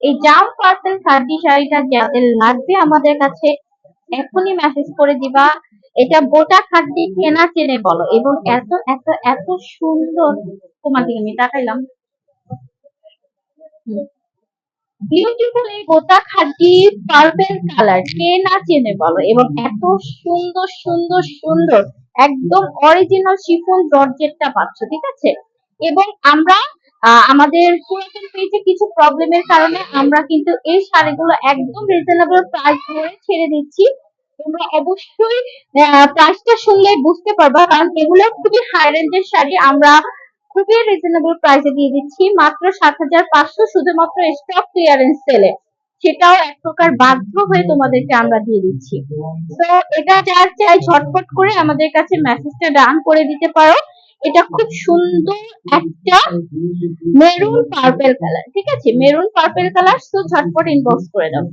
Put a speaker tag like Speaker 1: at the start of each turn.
Speaker 1: এই জাম পার্পল 30 শাড়িটা যাদের লাগবে আমাদের কাছে এখনই মেসেজ করে দিবা। এটা বোটা খাটি কেনা চেনে বলো, এবং এত এত এত সুন্দর। তোমার দিকে আমি তাকাইলাম। বিউটিফুল এই গোটা খাঁটি পার্পল কালার, কে না চেনে বলো, এবং এত সুন্দর সুন্দর সুন্দর একদম অরিজিনাল শিফন জর্জেটটা পাচ্ছ, ঠিক আছে। এবং আমরা আমাদের পুরাতন পেজে কিছু প্রবলেমের কারণে আমরা কিন্তু এই শাড়িগুলো একদম রিজনেবল প্রাইস ধরে ছেড়ে দিচ্ছি। তোমরা অবশ্যই প্রাইসটা শুনলে বুঝতে পারবা, কারণ এগুলো খুবই হাই রেঞ্জের শাড়ি। আমরা খুবই রিজনেবল প্রাইসে দিয়ে দিচ্ছি মাত্র ৭৫০০, শুধুমাত্র স্টক ক্লিয়ারেন্স সেলে। সেটাও এক প্রকার বাধ্য হয়ে তোমাদেরকে আমরা দিয়ে দিচ্ছি। তো এটা যার চাই ঝটপট করে আমাদের কাছে মেসেজটা ডান করে দিতে পারো। এটা খুব সুন্দর একটা মেরুন পার্পল কালার, ঠিক আছে, মেরুন পার্পল কালার। তো ঝটপট ইনবক্স করে দাও।